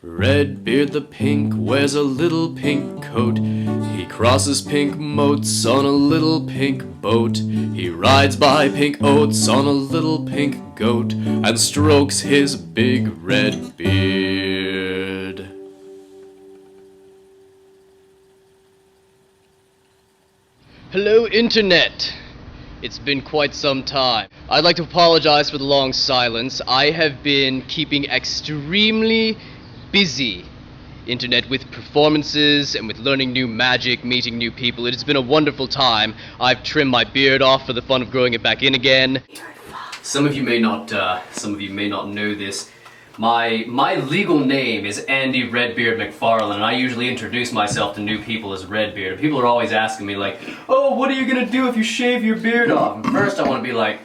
Redbeard the pink wears a little pink coat. He crosses pink moats on a little pink boat. He rides by pink oats on a little pink goat and strokes his big red beard. Hello, Internet! It's been quite some time. I'd like to apologize for the long silence. I have been keeping extremely busy, Internet, with performances and with learning new magic, meeting new people. It has been a wonderful time. I've trimmed my beard off for the fun of growing it back in again. Some of you may not know this. My legal name is Andy Redbeard McFarlane, and I usually introduce myself to new people as Redbeard. And people are always asking me like, "Oh, what are you gonna do if you shave your beard off?" And first I want to be like,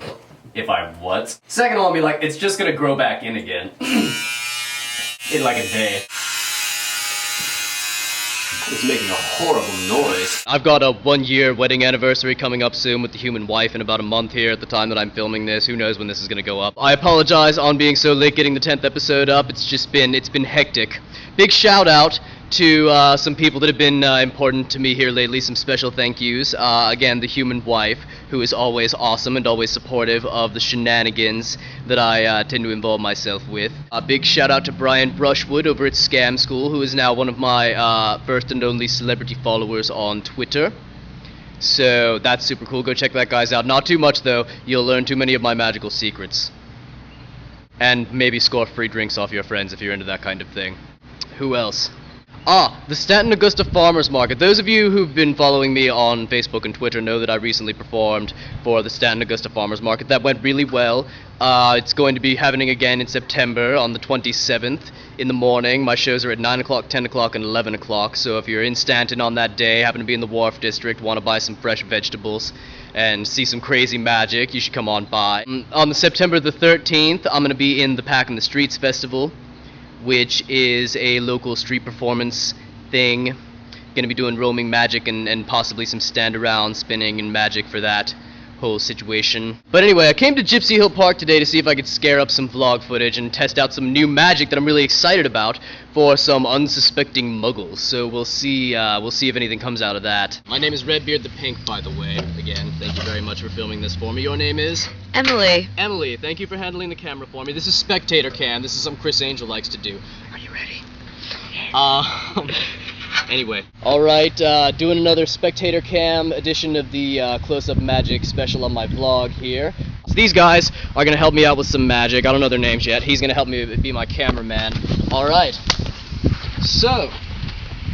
if I what? Second I want to be like, it's just gonna grow back in again. In like a day. It's making a horrible noise. I've got a 1-year wedding anniversary coming up soon with the human wife in about a month here at the time that I'm filming this. Who knows when this is gonna go up. I apologize on being so late getting the 10th episode up. It's been hectic. Big shout out to some people that have been important to me here lately. Some special thank yous. Again, the human wife, who is always awesome and always supportive of the shenanigans that I tend to involve myself with. A big shout out to Brian Brushwood over at Scam School, who is now one of my first and only celebrity followers on Twitter. So that's super cool. Go check that guys out. Not too much though. You'll learn too many of my magical secrets. And maybe score free drinks off your friends if you're into that kind of thing. Who else? The Stanton Augusta Farmers Market. Those of you who've been following me on Facebook and Twitter know that I recently performed for the Stanton Augusta Farmers Market. That went really well. It's going to be happening again in September on the 27th in the morning. My shows are at 9 o'clock, 10 o'clock, and 11 o'clock. So if you're in Stanton on that day, happen to be in the Wharf District, want to buy some fresh vegetables and see some crazy magic, you should come on by. On the September the 13th, I'm going to be in the Pack in the Streets Festival, which is a local street performance thing. Gonna be doing roaming magic and possibly some stand around spinning and magic for that whole situation. But anyway, I came to Gypsy Hill Park today to see if I could scare up some vlog footage and test out some new magic that I'm really excited about for some unsuspecting muggles. So we'll see if anything comes out of that. My name is Redbeard the Pink, by the way. Again, thank you very much for filming this for me. Your name is? Emily. Emily, thank you for handling the camera for me. This is Spectator Cam. This is something Chris Angel likes to do. Are you ready? Anyway. Alright, doing another Spectator Cam edition of the Close-Up Magic special on my vlog here. So these guys are gonna help me out with some magic. I don't know their names yet. He's gonna help me be my cameraman. Alright. So,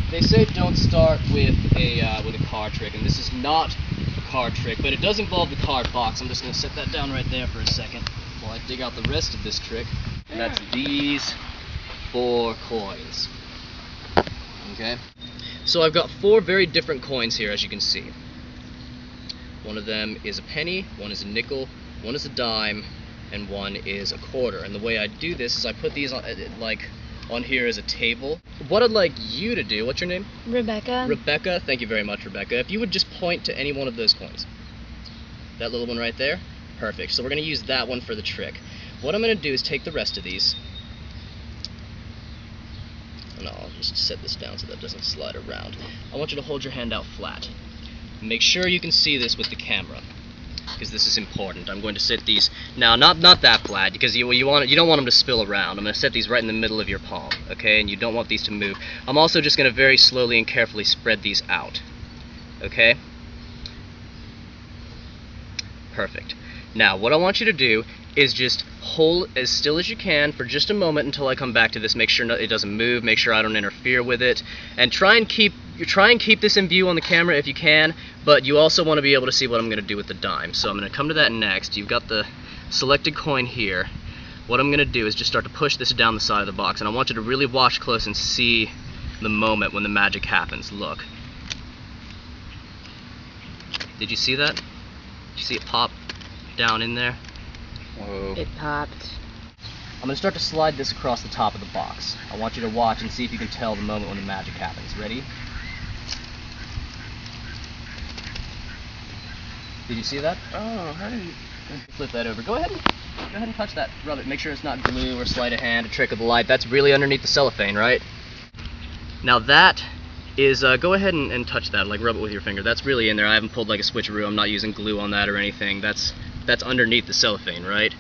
they say don't start with a card trick, and this is not a card trick, but it does involve the card box. I'm just gonna set that down right there for a second while I dig out the rest of this trick. And that's these 4 coins. Okay, so I've got 4 very different coins here, as you can see. One of them is a penny, one is a nickel, one is a dime, and one is a quarter. And the way I do this is I put these on, on here as a table. What I'd like you to do, what's your name? Rebecca. Rebecca, thank you very much, Rebecca. If you would just point to any one of those coins. That little one right there? Perfect. So we're going to use that one for the trick. What I'm going to do is take the rest of these. No, I'll just set this down so that doesn't slide around. I want you to hold your hand out flat. Make sure you can see this with the camera, because this is important. I'm going to set these now, not that flat, because you don't want them to spill around. I'm going to set these right in the middle of your palm, okay? And you don't want these to move. I'm also just going to very slowly and carefully spread these out, okay? Perfect. Now, what I want you to do is just hold as still as you can for just a moment until I come back to this. Make sure it doesn't move, make sure I don't interfere with it, and try and keep this in view on the camera if you can, but you also want to be able to see what I'm going to do with the dime. So I'm going to come to that next. You've got the selected coin here. What I'm going to do is just start to push this down the side of the box, and I want you to really watch close and see the moment when the magic happens. Look. Did you see that? Did you see it pop down in there? Whoa. It popped. I'm going to start to slide this across the top of the box. I want you to watch and see if you can tell the moment when the magic happens. Ready? Did you see that? Oh, how did you... Flip that over. Go ahead. Go ahead and touch that. Rub it. Make sure it's not glue or sleight of hand, a trick of the light. That's really underneath the cellophane, right? Now that is, go ahead and touch that, like rub it with your finger. That's really in there. I haven't pulled like a switcheroo. I'm not using glue on that or anything. That's underneath the cellophane, right?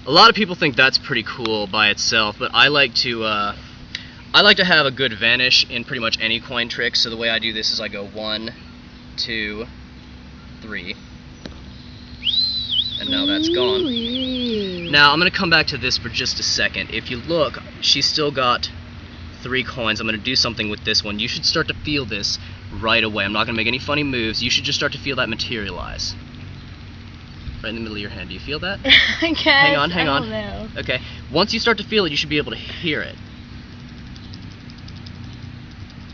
A lot of people think that's pretty cool by itself, but I like to have a good vanish in pretty much any coin trick. So the way I do this is I go 1, 2, 3, and now that's gone. Now I'm gonna come back to this for just a second. If you look, she's still got 3 coins. I'm gonna do something with this one. You should start to feel this right away. I'm not gonna make any funny moves. You should just start to feel that materialize. Right in the middle of your hand. Do you feel that? I guess. Hang on, hang on. I don't know. Okay. Once you start to feel it, you should be able to hear it.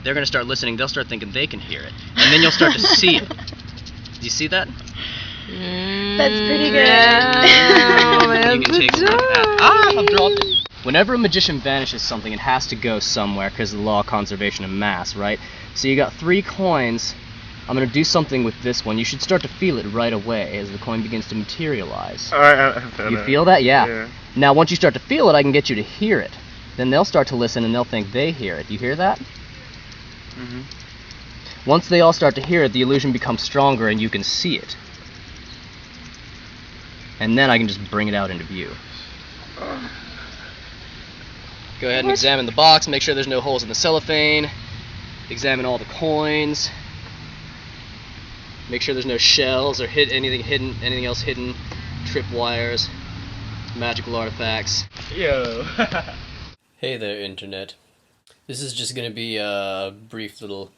They're going to start listening. They'll start thinking they can hear it. And then you'll start to see it. Do you see that? That's pretty good. You can take some of that. Ah, I've dropped it. Whenever a magician vanishes something, it has to go somewhere because of the law of conservation of mass, right? So you got 3 coins. I'm going to do something with this one. You should start to feel it right away as the coin begins to materialize. You feel that? Yeah. Now, once you start to feel it, I can get you to hear it. Then they'll start to listen and they'll think they hear it. You hear that? Mm-hmm. Once they all start to hear it, the illusion becomes stronger and you can see it. And then I can just bring it out into view. Go ahead and examine the box, make sure there's no holes in the cellophane. Examine all the coins. Make sure there's no shells or anything else hidden, tripwires, magical artifacts. Yo. Hey there, Internet. This is just gonna be a brief little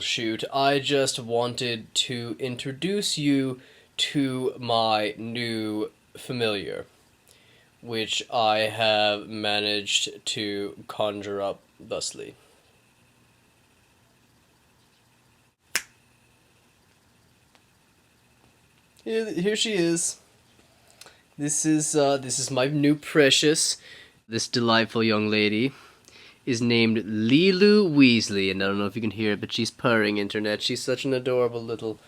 shoot. I just wanted to introduce you to my new familiar, which I have managed to conjure up thusly. Here she is. This is my new precious. This delightful young lady is named Lilu Weasley, and I don't know if you can hear it, but she's purring, Internet. She's such an adorable little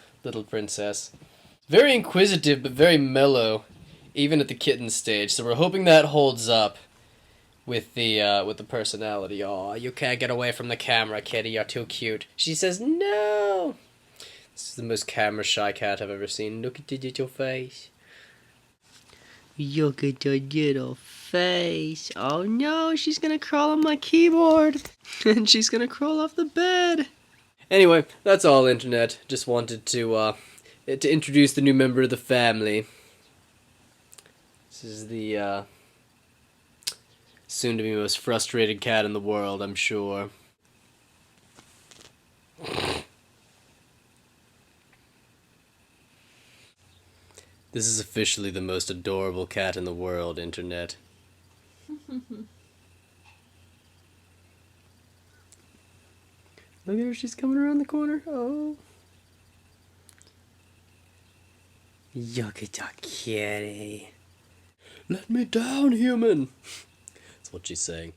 princess. Very inquisitive, but very mellow, even at the kitten stage. So we're hoping that holds up with the personality. Aw, you can't get away from the camera, kitty. You're too cute. She says no. This is the most camera-shy cat I've ever seen. Look at the little face. Look at the little face. Oh no, she's gonna crawl on my keyboard. And she's gonna crawl off the bed. Anyway, that's all, Internet. Just wanted to introduce the new member of the family. This is the soon-to-be most frustrated cat in the world, I'm sure. This is officially the most adorable cat in the world, Internet. Look at her, she's coming around the corner. Oh. Look at that kitty. Let me down, human. That's what she's saying.